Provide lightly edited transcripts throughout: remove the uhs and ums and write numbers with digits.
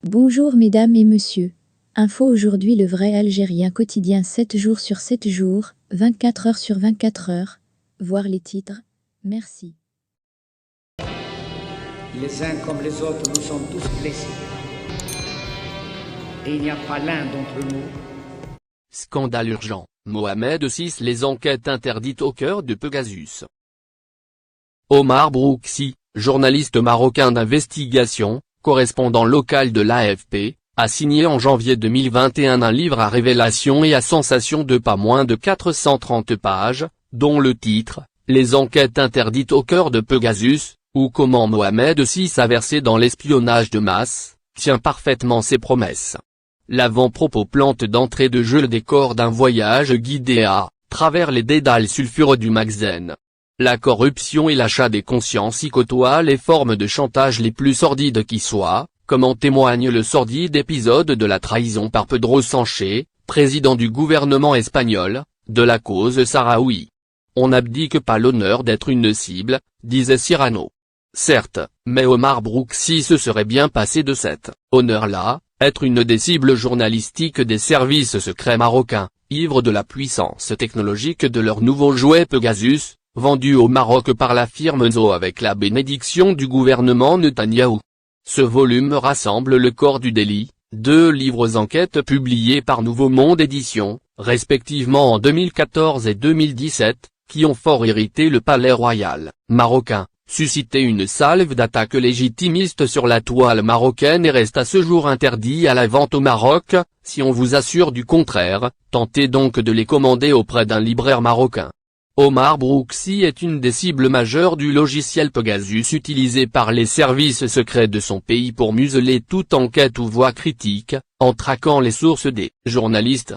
Bonjour mesdames et messieurs. Info aujourd'hui le vrai algérien quotidien 7 jours sur 7 jours, 24 heures sur 24 heures. Voir les titres. Merci. Les uns comme les autres, nous sommes tous blessés. Et il n'y a pas l'un d'entre nous. Scandale urgent, Mohamed VI les enquêtes interdites au cœur de Pegasus. Omar Brouksi, journaliste marocain d'investigation, correspondant local de l'AFP, a signé en janvier 2021 un livre à révélation et à sensation de pas moins de 430 pages, dont le titre, Les enquêtes interdites au cœur de Pegasus, ou comment Mohamed VI a versé dans l'espionnage de masse, tient parfaitement ses promesses. L'avant-propos plante d'entrée de jeu le décor d'un voyage guidé à travers les dédales sulfureux du Maghreb. La corruption et l'achat des consciences y côtoient les formes de chantage les plus sordides qui soient, comme en témoigne le sordide épisode de la trahison par Pedro Sánchez, président du gouvernement espagnol, de la cause sahraoui. On n'abdique pas l'honneur d'être une cible, disait Cyrano. Certes, mais Omar Brouksi se serait bien passé de cet honneur-là, être une des cibles journalistiques des services secrets marocains, ivres de la puissance technologique de leur nouveau jouet Pegasus, vendu au Maroc par la firme Zo avec la bénédiction du gouvernement Netanyahou. Ce volume rassemble le corps du délit, 2 livres enquêtes publiés par Nouveau Monde Éditions, respectivement en 2014 et 2017, qui ont fort irrité le palais royal marocain, suscité une salve d'attaques légitimistes sur la toile marocaine et reste à ce jour interdit à la vente au Maroc. Si on vous assure du contraire, tentez donc de les commander auprès d'un libraire marocain. Omar Brouksi est une des cibles majeures du logiciel Pegasus utilisé par les services secrets de son pays pour museler toute enquête ou voix critique, en traquant les sources des journalistes.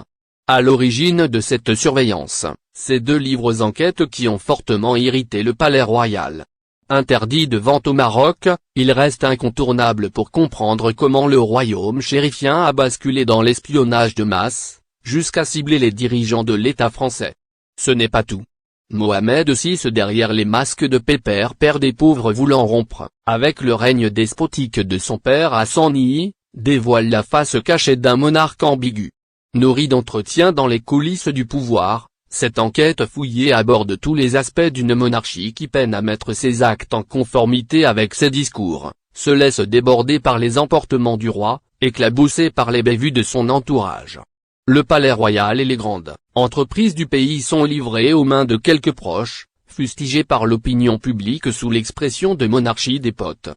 À l'origine de cette surveillance, ces 2 livres enquêtes qui ont fortement irrité le palais royal. Interdit de vente au Maroc, il reste incontournable pour comprendre comment le royaume chérifien a basculé dans l'espionnage de masse, jusqu'à cibler les dirigeants de l'État français. Ce n'est pas tout. Mohamed VI derrière les masques de pépère père des pauvres voulant rompre avec le règne despotique de son père Hassani, dévoile la face cachée d'un monarque ambigu. Nourri d'entretiens dans les coulisses du pouvoir, cette enquête fouillée aborde tous les aspects d'une monarchie qui peine à mettre ses actes en conformité avec ses discours, se laisse déborder par les emportements du roi, éclaboussé par les bévues de son entourage. Le palais royal et les grandes entreprises du pays sont livrées aux mains de quelques proches, fustigés par l'opinion publique sous l'expression de monarchie des potes.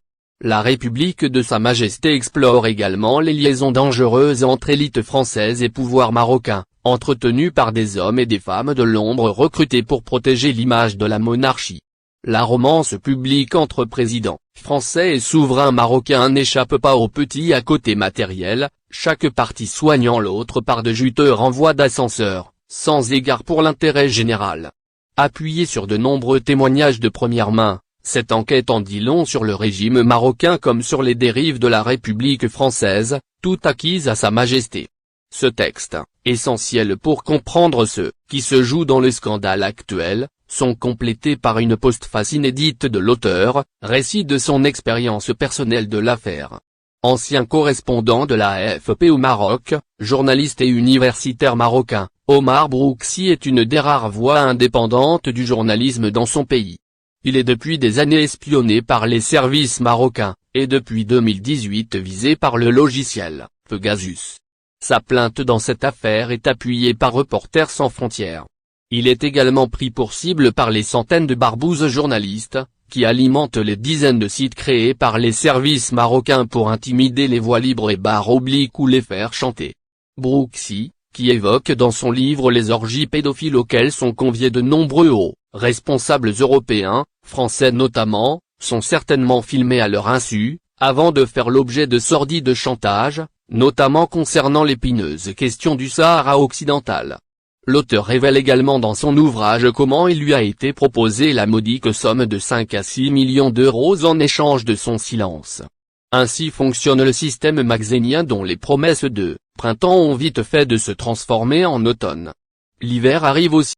La République de Sa Majesté explore également les liaisons dangereuses entre élite française et pouvoir marocain, entretenues par des hommes et des femmes de l'ombre recrutés pour protéger l'image de la monarchie. La romance publique entre présidents français et souverains marocains n'échappe pas au petit à côté matériel, chaque partie soignant l'autre par de juteux renvois d'ascenseurs, sans égard pour l'intérêt général. Appuyée sur de nombreux témoignages de première main, cette enquête en dit long sur le régime marocain comme sur les dérives de la République française, tout acquise à Sa Majesté. Ce texte, essentiel pour comprendre ce qui se joue dans le scandale actuel, sont complétés par une postface inédite de l'auteur, récit de son expérience personnelle de l'affaire. Ancien correspondant de la AFP au Maroc, journaliste et universitaire marocain, Omar Brouksi est une des rares voix indépendantes du journalisme dans son pays. Il est depuis des années espionné par les services marocains, et depuis 2018 visé par le logiciel Pegasus. Sa plainte dans cette affaire est appuyée par Reporters sans frontières. Il est également pris pour cible par les centaines de barbouzes journalistes, qui alimentent les dizaines de sites créés par les services marocains pour intimider les voix libres et barres obliques ou les faire chanter. Brouksi, qui évoque dans son livre les orgies pédophiles auxquelles sont conviés de nombreux hauts responsables européens, français notamment, sont certainement filmés à leur insu, avant de faire l'objet de sordides chantages, notamment concernant l'épineuse question du Sahara occidental. L'auteur révèle également dans son ouvrage comment il lui a été proposé la modique somme de 5 à 6 millions d'euros en échange de son silence. Ainsi fonctionne le système maghrénien dont les promesses de printemps ont vite fait de se transformer en automne. L'hiver arrive aussi.